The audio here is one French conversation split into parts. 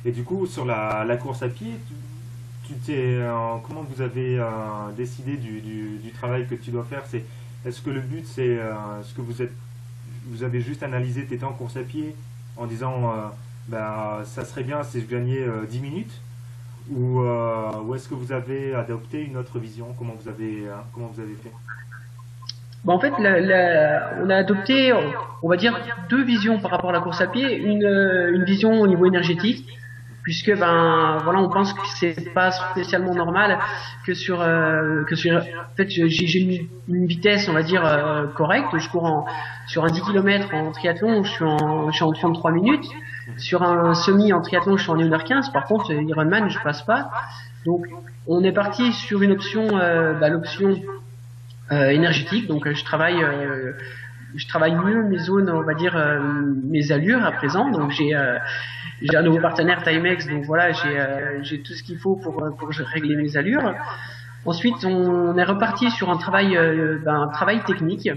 Et du coup, sur la course à pied, comment vous avez décidé du travail que tu dois faire? Est-ce que le but, c'est est-ce que vous avez juste analysé tes temps en course à pied en disant bah, ça serait bien si je gagnais 10 minutes? Ou est-ce que vous avez adopté une autre vision? Comment vous avez fait? Bah, en fait, on a adopté, on va dire, deux visions par rapport à la course à pied. Une vision au niveau énergétique, puisque ben voilà, on pense que c'est pas spécialement normal en fait j'ai une vitesse, on va dire, correcte. Je cours sur un 10 km en triathlon, je suis en 33 minutes. Sur un semi en triathlon, je suis en 1h15. Par contre, Ironman, je passe pas. Donc, on est parti sur une option, l'option énergétique. Donc, je travaille mieux mes zones, on va dire, mes allures à présent. Donc, j'ai un nouveau partenaire Timex, donc voilà, j'ai tout ce qu'il faut pour régler mes allures. Ensuite, on est reparti sur un travail technique.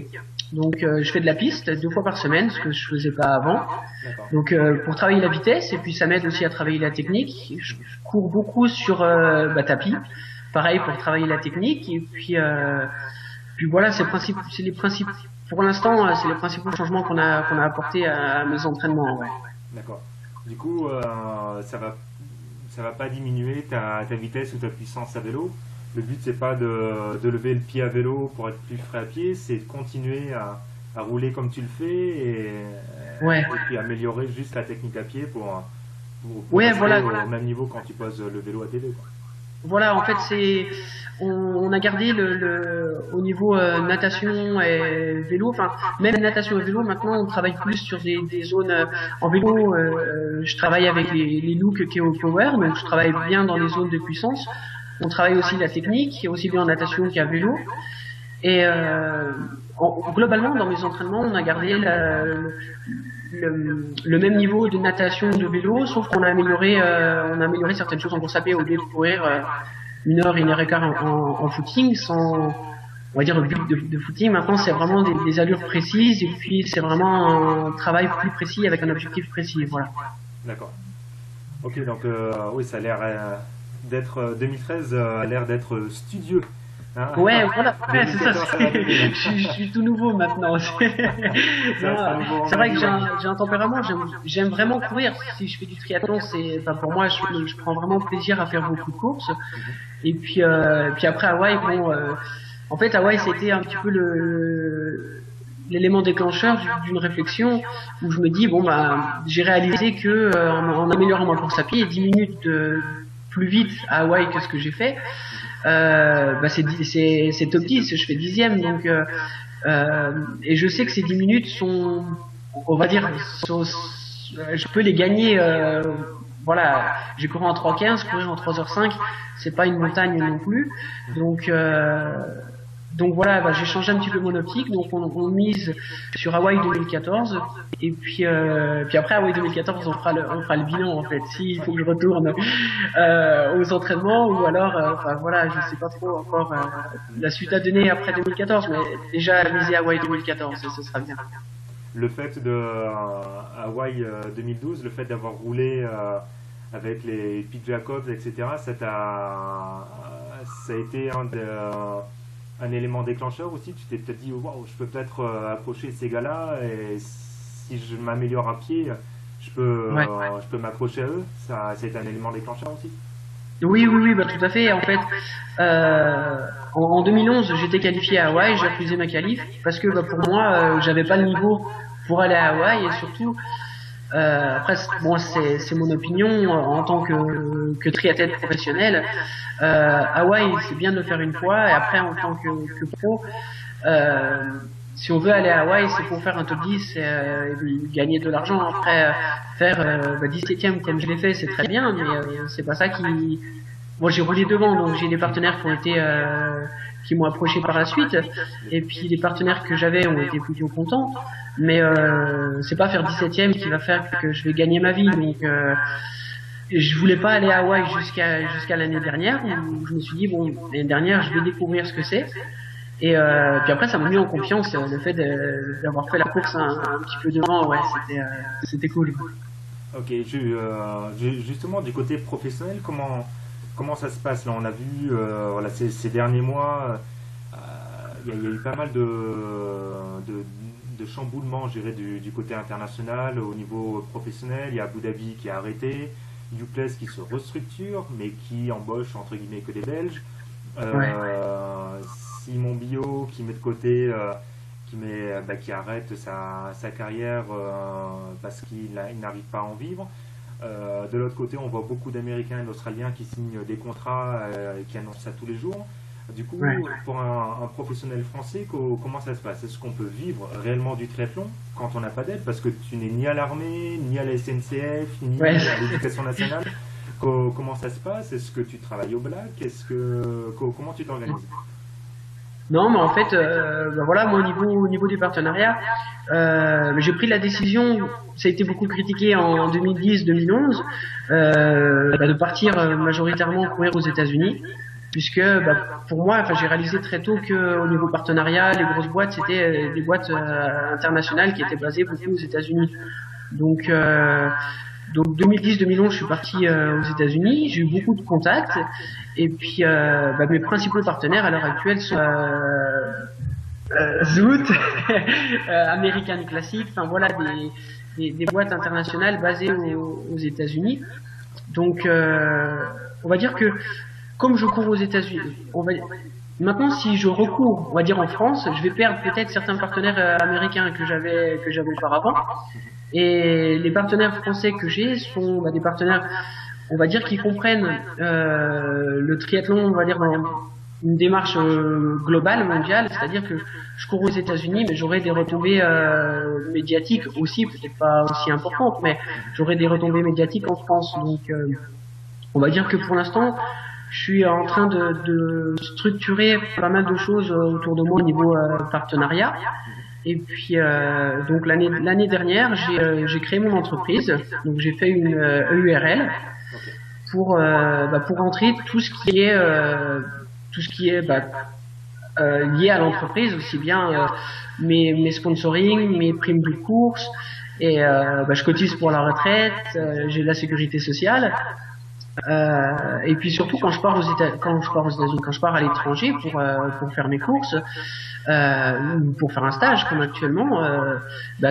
Donc, je fais de la piste 2 fois par semaine, ce que je faisais pas avant. D'accord. Donc, pour travailler la vitesse, et puis ça m'aide aussi à travailler la technique. Je cours beaucoup sur tapis, pareil pour travailler la technique. Et puis voilà, c'est les principes. Pour l'instant, c'est les principaux changements qu'on a apportés à mes entraînements. Ouais. D'accord. Du coup, ça va pas diminuer ta vitesse ou ta puissance à vélo. Le but, c'est pas de lever le pied à vélo pour être plus frais à pied, c'est de continuer à rouler comme tu le fais Ouais. et puis améliorer juste la technique à pied pour Ouais, rester voilà. au même niveau quand tu poses le vélo à tes deux, quoi. Voilà, en fait, on a gardé au niveau natation et vélo, enfin, même natation et vélo, maintenant, on travaille plus sur des zones en vélo. Je travaille avec les looks KO Power, donc je travaille bien dans les zones de puissance. On travaille aussi la technique, aussi bien en natation qu'à vélo. Et globalement, dans mes entraînements, on a gardé le même niveau de natation, de vélo, sauf qu'on a amélioré certaines choses en course à pied. Au lieu de courir 1 heure et quart en footing, on va dire le but de footing, maintenant c'est vraiment des allures précises, et puis c'est vraiment un travail plus précis avec un objectif précis, voilà. D'accord. Ok, donc oui, ça a l'air d'être 2013 a l'air d'être studieux. Hein. Ouais, voilà, ouais, c'est ça. 2014, ça va venir. Je suis tout nouveau maintenant. Ça Non, reste un nouveau c'est vrai que rendez-vous. j'ai un tempérament, j'aime vraiment courir. Si je fais du triathlon, enfin, pour moi, je prends vraiment plaisir à faire beaucoup de courses. Et puis après Hawaï, bon, en fait, Hawaï, c'était un petit peu l'élément déclencheur d'une réflexion où je me dis, bon, bah, j'ai réalisé que en améliorant ma course à pied, 10 minutes plus vite à Hawaï que ce que j'ai fait, bah c'est top 10, je fais 10e, donc et je sais que ces 10 minutes sont, on va dire, je peux les gagner, voilà, j'ai couru en 3h15, courir en 3h05, c'est pas une montagne non plus, donc donc voilà, bah, j'ai changé un petit peu mon optique, donc on mise sur Hawaï 2014, et puis après Hawaï 2014, on fera le bilan en fait, s'il faut que je retourne aux entraînements, ou alors, enfin voilà, je sais pas trop encore la suite à donner après 2014, mais déjà miser Hawaï 2014, ce sera bien. Le fait de Hawaï 2012, le fait d'avoir roulé avec les Pete Jacobs, etc., ça a été un élément déclencheur aussi. Tu t'es peut-être dit, waouh, je peux peut-être approcher ces gars-là, et si je m'améliore à pied, Ouais. je peux m'accrocher à eux. Ça a été un élément déclencheur aussi. Oui, oui, oui, bah tout à fait. En fait, en 2011, j'étais qualifié à Hawaï, j'ai refusé ma qualif parce que bah, pour moi, j'avais pas le niveau pour aller à Hawaï, et surtout, après, bon, c'est mon opinion en tant que triathlète professionnel. Hawaï, c'est bien de le faire une fois, et après, en tant que pro, euh, si on veut aller à Hawaï, c'est pour faire un top 10 et gagner de l'argent. Après, faire 17e comme je l'ai fait, c'est très bien, mais c'est pas ça qui. Moi, j'ai roulé devant, donc j'ai des partenaires qui m'ont approché par la suite, et puis les partenaires que j'avais ont été plutôt contents. Mais c'est pas faire 17e qui va faire que je vais gagner ma vie. Donc, je voulais pas aller à Hawaï jusqu'à l'année dernière, où je me suis dit bon, l'année dernière, je vais découvrir ce que c'est. Et puis après, ça m'a mis en confiance le fait d'avoir fait la course un petit peu devant. Ouais, c'était cool. Ok, justement du côté professionnel, comment ça se passe là? On a vu voilà, ces derniers mois, il y a eu pas mal de chamboulements, je dirais, du côté international au niveau professionnel. Il y a Abu Dhabi qui a arrêté, Youpless qui se restructure, mais qui embauche entre guillemets que des Belges. Ouais. Simon Biot qui met de côté, qui arrête sa carrière parce il n'arrive pas à en vivre. De l'autre côté, on voit beaucoup d'Américains et d'Australiens qui signent des contrats et qui annoncent ça tous les jours. Du coup, Ouais. pour un professionnel français, comment ça se passe? Est-ce qu'on peut vivre réellement du triathlon quand on n'a pas d'aide? Parce que tu n'es ni à l'armée, ni à la SNCF, ni Ouais. à l'éducation nationale. Comment ça se passe? Est-ce que tu travailles au black? Comment tu t'organises? Non, mais en fait, ben voilà, moi au niveau du partenariat, j'ai pris la décision, ça a été beaucoup critiqué en 2010-2011, de partir majoritairement courir aux États-Unis, puisque pour moi, enfin, j'ai réalisé très tôt que au niveau partenariat, les grosses boîtes, c'était des boîtes internationales qui étaient basées beaucoup aux États-Unis. Donc, euh, donc 2010-2011, je suis parti aux États-Unis, j'ai eu beaucoup de contacts, et puis mes principaux partenaires à l'heure actuelle sont Zoot, American Classic, enfin voilà des boîtes internationales basées aux États-Unis. Donc on va dire que comme je cours aux États-Unis, maintenant si je recours, on va dire en France, je vais perdre peut-être certains partenaires américains que j'avais auparavant. Et les partenaires français que j'ai sont des partenaires, on va dire, qui comprennent le triathlon, on va dire, dans une démarche globale, mondiale, c'est-à-dire que je cours aux États-Unis, mais j'aurai des retombées médiatiques aussi, peut-être pas aussi importantes, mais j'aurai des retombées médiatiques en France. Donc, on va dire que pour l'instant, je suis en train de structurer pas mal de choses autour de moi au niveau partenariat. Et puis donc l'année dernière, j'ai créé mon entreprise. Donc j'ai fait une EURL Ok. pour entrer tout ce qui est lié à l'entreprise, aussi bien mes sponsoring, mes primes de course, et je cotise pour la retraite, j'ai la sécurité sociale. Et puis surtout quand je pars aux États-Unis, quand je pars à l'étranger pour faire mes courses, ou pour faire un stage comme actuellement,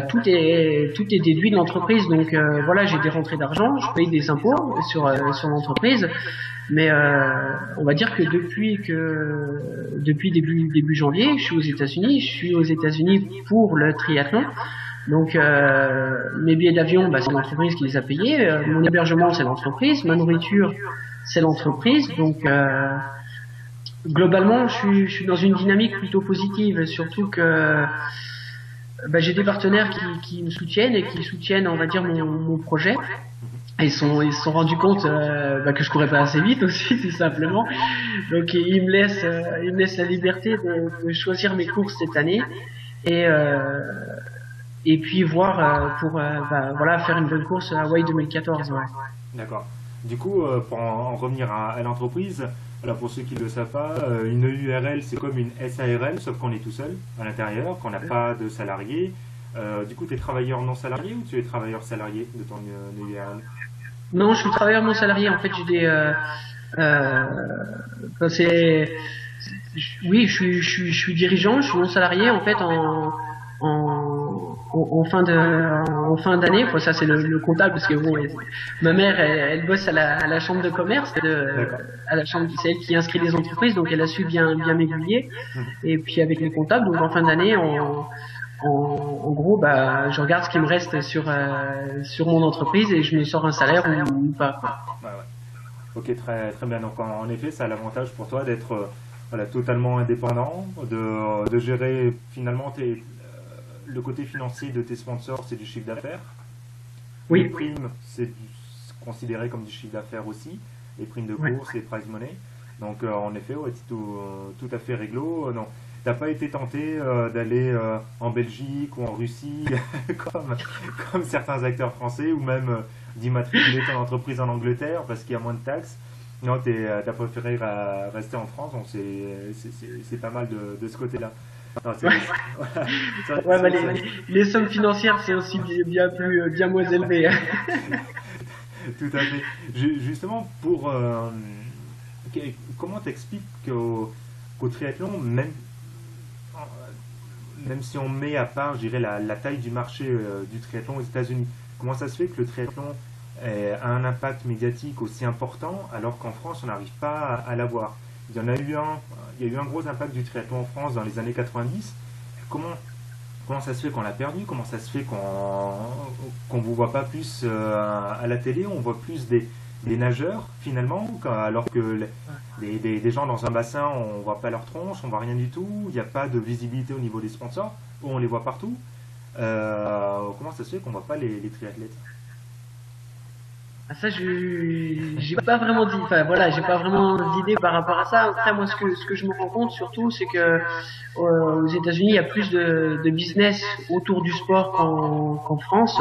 tout est déduit de l'entreprise. Donc voilà, j'ai des rentrées d'argent, je paye des impôts sur l'entreprise, mais on va dire que depuis début janvier, je suis aux États-Unis pour le triathlon. Donc mes billets d'avion, c'est l'entreprise qui les a payés, mon hébergement c'est l'entreprise, ma nourriture c'est l'entreprise. Donc globalement je suis dans une dynamique plutôt positive, surtout que j'ai des partenaires qui me soutiennent et qui soutiennent, on va dire, mon projet. Et ils se sont rendus compte que je courais pas assez vite aussi, tout simplement. Donc ils me laissent la liberté de choisir mes courses cette année. Et et puis voir voilà, faire une bonne course à Hawaï 2014. Ouais. D'accord. Du coup, pour en revenir à l'entreprise, alors pour ceux qui ne le savent pas, une EURL c'est comme une SARL, sauf qu'on est tout seul à l'intérieur, qu'on n'a pas de salariés. Du coup, tu es travailleur non salarié ou tu es travailleur salarié de ton EURL? Non, je suis travailleur non salarié. En fait, j'ai des c'est oui, je suis dirigeant, je suis non salarié en fait en fin d'année. Enfin, ça c'est le comptable, parce que bon, ma mère elle bosse à la chambre de commerce, D'accord. à la chambre, c'est elle qui inscrit les entreprises, donc elle a su bien m'aiguiller. Mhm. Et puis avec les comptables, donc en fin d'année, en gros, je regarde ce qui me reste sur mon entreprise et je me sors un salaire ou pas, quoi. Ouais, ouais. Ok, très, très bien. Donc, en effet, ça a l'avantage pour toi d'être voilà, totalement indépendant, de gérer finalement le côté financier de tes sponsors, c'est du chiffre d'affaires. Les Oui, primes, considéré comme du chiffre d'affaires aussi. Les primes de ouais. course, les prize money. Donc, en effet, ouais, c'est tout à fait réglo. Non, t'as pas été tenté d'aller en Belgique ou en Russie comme, certains acteurs français ou même d'immatriculer ton entreprise en Angleterre parce qu'il y a moins de taxes. Non, t'as préféré rester en France, donc c'est pas mal de ce côté-là. Non, Ouais, voilà. ouais, bah, les sommes financières sont aussi bien moins élevées. Tout à fait. Justement, que- comment t'expliques qu'au triathlon, même si on met à part, je dirais, la taille du marché du triathlon aux États-Unis, comment ça se fait que le triathlon a un impact médiatique aussi important alors qu'en France, on n'arrive pas à l'avoir? Il y en a eu un, il y a eu un gros impact du triathlon en France dans les années 90. Comment, comment ça se fait qu'on l'a perdu? Comment ça se fait qu'on vous voit pas plus à la télé? On voit plus des nageurs finalement, alors que des gens dans un bassin, on voit pas leur tronche, on voit rien du tout. Il n'y a pas de visibilité au niveau des sponsors. On les voit partout. Comment ça se fait qu'on voit pas les triathlètes? Ah, ça, j'ai pas vraiment dit, enfin voilà, j'ai pas vraiment d'idée par rapport à ça. Après, moi, ce que je me rends compte surtout, c'est que aux États-Unis, il y a plus de business autour du sport qu'en France.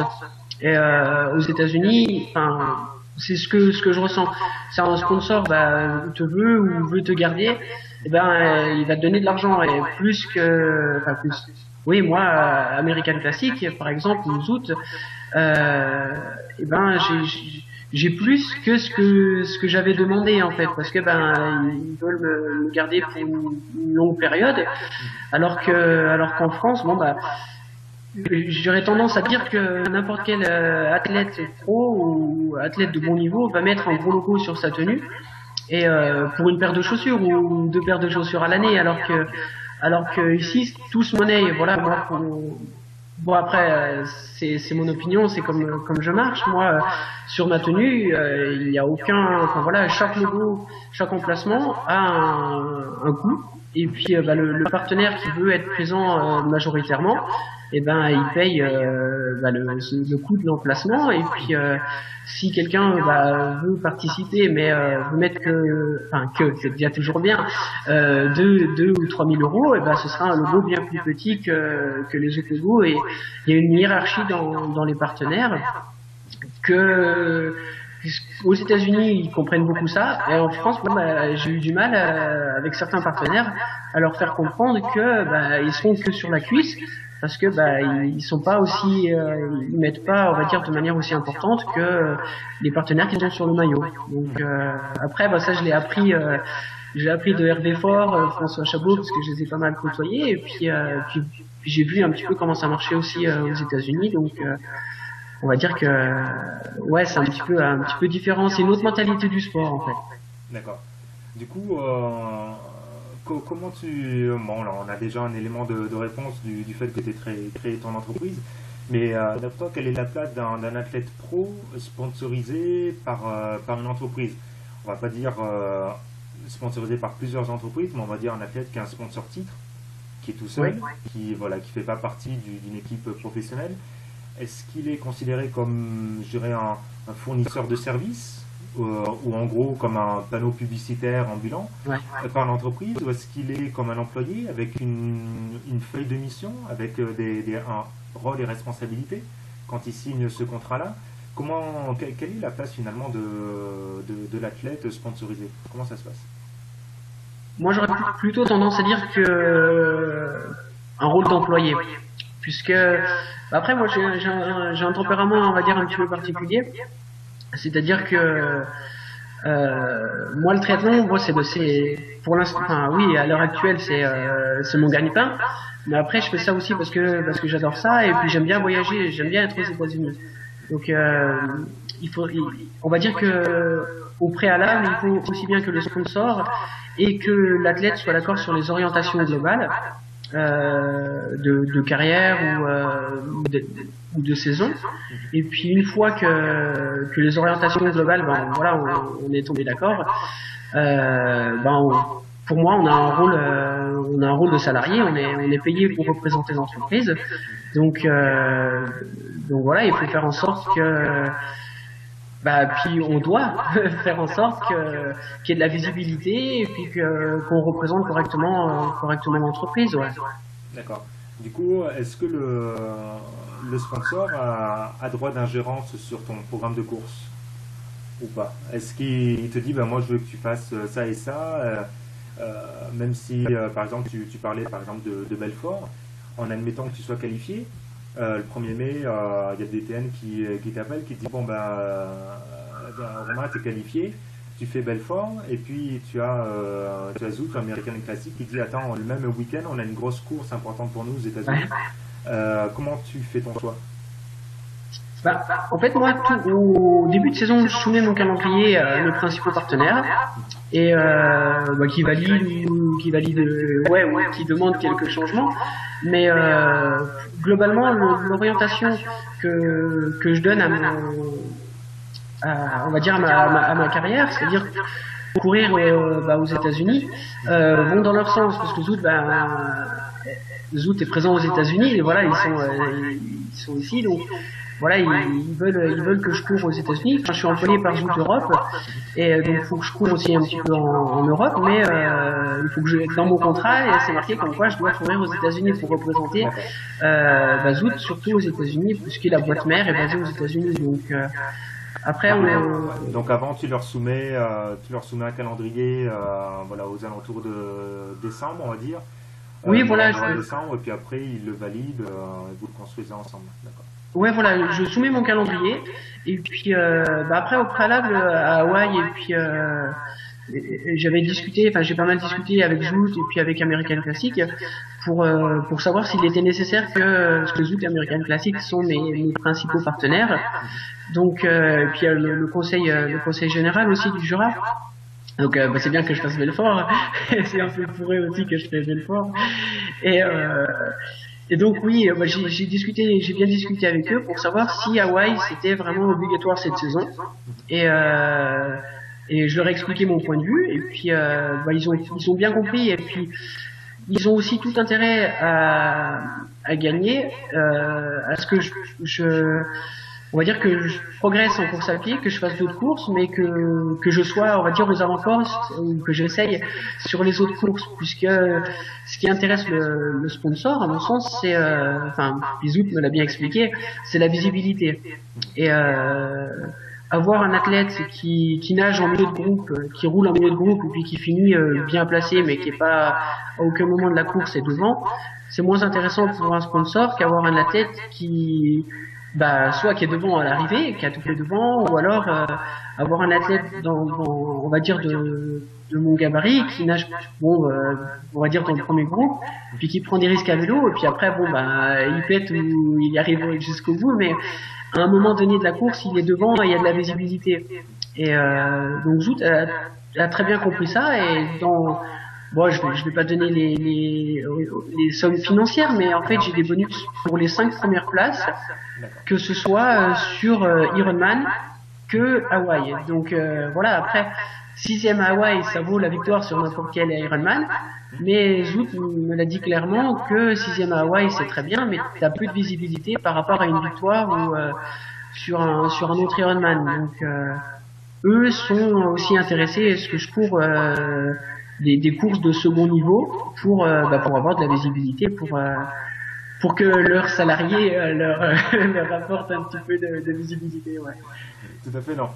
Et aux États-Unis, enfin, c'est ce que je ressens. C'est un sponsor, bah, te veut ou veut te garder, et ben, il va te donner de l'argent et plus que, enfin plus. Oui, moi, American Classic, par exemple, ou Zoot, et ben, j'ai plus que ce que j'avais demandé en fait, parce que ben, ils veulent me garder pour une longue période, alors qu'en France, bon bah j'aurais tendance à dire que n'importe quel athlète pro ou athlète de bon niveau va mettre un gros logo sur sa tenue et pour une paire de chaussures ou deux paires de chaussures à l'année, alors que ici tout se monnaie. Voilà, moi bon après c'est mon opinion, c'est comme je marche. Moi sur ma tenue, il n'y a aucun, enfin voilà, chaque logo, chaque emplacement a un coût. Et puis bah, le partenaire qui veut être présent majoritairement, eh ben il paye bah, le coût de l'emplacement. Et puis si quelqu'un bah, veut participer mais veut mettre que c'est déjà toujours bien 2 ou 3 000 euros, et ben ce sera un logo bien plus petit que les autres logos. Et il y a une hiérarchie dans les partenaires que aux États-Unis ils comprennent beaucoup ça, et en France bon, bah, j'ai eu du mal avec certains partenaires à leur faire comprendre que bah, ils seront que sur la cuisse, parce que bah ils sont pas aussi ils mettent pas, on va dire, de manière aussi importante que les partenaires qui sont sur le maillot. Donc après bah ça je l'ai appris j'ai appris de Hervé Fort, François Chabot, parce que je les ai pas mal côtoyés, et puis j'ai vu un petit peu comment ça marchait aussi aux États-Unis. Donc on va dire que ouais, c'est un petit peu différent. C'est une autre mentalité du sport en fait. D'accord. Du coup, comment tu... Bon, là, on a déjà un élément de réponse du fait que tu aies créé ton entreprise, mais d'après toi, quelle est la place d'un athlète pro sponsorisé par une entreprise? On va pas dire sponsorisé par plusieurs entreprises, mais on va dire un athlète qui a un sponsor titre, qui est tout Oui. seul, qui voilà, qui fait pas partie d'une équipe professionnelle. Est-ce qu'il est considéré comme, je dirais, un fournisseur de services, ou en gros comme un panneau publicitaire ambulant Ouais. par l'entreprise, ou est-ce qu'il est comme un employé avec une feuille de mission, avec un rôle et responsabilité quand il signe ce contrat-là? Quelle est la place finalement de l'athlète sponsorisé? Comment ça se passe? Moi, j'aurais plutôt tendance à dire que un rôle d'employé, puisque après moi j'ai un tempérament, on va dire, un petit peu particulier, c'est-à-dire que moi le triathlon, moi c'est pour l'instant, enfin oui, à l'heure actuelle c'est mon gagne-pain, mais après je fais ça aussi parce que j'adore ça, et puis j'aime bien voyager, j'aime bien être aux États-Unis. Donc on va dire que au préalable, il faut aussi bien que le sponsor et que l'athlète soit d'accord sur les orientations globales de carrière ou de saison. Et puis une fois que les orientations globales, ben voilà, on est tombé d'accord. Pour moi, on a un rôle de salarié. On est payé pour représenter l'entreprise. Donc, donc voilà, il faut faire en sorte que bah, puis on doit faire en sorte qu'il y ait de la visibilité, et puis qu'on représente correctement l'entreprise. Ouais. D'accord. Du coup, est-ce que le sponsor a droit d'ingérence sur ton programme de course? ou pas? Est-ce qu'il te dit, ben, moi je veux que tu fasses ça et ça, même si, par exemple, tu parlais par exemple de Belfort, en admettant que tu sois qualifié, le 1er mai, il y a des TN qui t'appellent, qui te disent, bon ben, Romain, t'es qualifié, tu fais Belfort, et puis tu as Zout, l'American Classic, qui dit, attends, le même week-end, on a une grosse course importante pour nous aux États-Unis. Ouais. Comment tu fais ton choix? Bah, en fait, moi, au début de saison, je soumets mon calendrier à mes principaux partenaires et bah, qui valident ouais, ou qui demandent quelques changements. Mais globalement, l'orientation que je donne on va dire à ma carrière, c'est-à-dire courir bah, aux États-Unis, vont dans leur sens parce que Zout est présent aux États-Unis et voilà, ils sont ici, donc voilà, ils veulent que je cours aux États-Unis. Enfin, je suis employé par Zout Europe et donc il faut que je cours aussi un petit peu en Europe, mais il faut que dans mon contrat, c'est marqué comme quoi je dois courir aux États-Unis pour représenter bah, Zout, surtout aux États-Unis, puisque la boîte mère est basée aux États-Unis. Donc après, Donc avant, tu leur soumets un calendrier, voilà, aux alentours de décembre, on va dire. oui, voilà, Décembre, et puis après, ils le valident, et vous le construisez ensemble. D'accord. ouais, voilà, je soumets mon calendrier et puis bah, après au préalable à Hawaï et puis j'avais discuté, enfin j'ai pas mal discuté avec Zout et puis avec American Classic pour savoir s'il était nécessaire parce que Zout et American Classic sont mes principaux partenaires. Donc et puis le conseil général aussi du Jura. Donc bah, c'est bien que je fasse Belfort, c'est un peu pour eux aussi que je fais Belfort. Et et donc oui, moi, j'ai bien discuté avec eux pour savoir si Hawaï c'était vraiment obligatoire cette saison. Et et je leur ai expliqué mon point de vue. Et puis bah, ils ont bien compris. Et puis ils ont aussi tout intérêt à gagner, à ce que on va dire que je progresse en course à pied, que je fasse d'autres courses, mais que je sois, on va dire, aux avant-postes, ou que j'essaye sur les autres courses, puisque ce qui intéresse le sponsor, à mon sens, c'est, enfin, Bizout me l'a bien expliqué, c'est la visibilité. Et avoir un athlète qui nage en milieu de groupe, qui roule en milieu de groupe, et puis qui finit bien placé, mais qui est pas à aucun moment de la course est devant, c'est moins intéressant pour un sponsor qu'avoir un athlète qui bah soit qui est devant à l'arrivée, qui a tout fait devant, ou alors avoir un athlète on va dire de mon gabarit qui nage bon on va dire dans le premier groupe, puis qui prend des risques à vélo et puis après bon bah il pète ou il arrive jusqu'au bout, mais à un moment donné de la course il est devant et il y a de la visibilité. Et donc Zout a très bien compris ça et dans bon, je vais pas donner les sommes financières, mais en fait j'ai des bonus pour les 5 premières places, que ce soit sur Ironman que Hawaï. Donc voilà, après 6e à Hawaï, ça vaut la victoire sur n'importe quel Ironman, mais Zout me l'a dit clairement que 6e à Hawaï c'est très bien, mais t'as peu de visibilité par rapport à une victoire ou sur un autre Ironman. Donc eux sont aussi intéressés à ce que je cours des courses de second niveau pour avoir de la visibilité pour que leurs salariés leur apportent un petit peu de visibilité. Ouais. Tout à fait, non.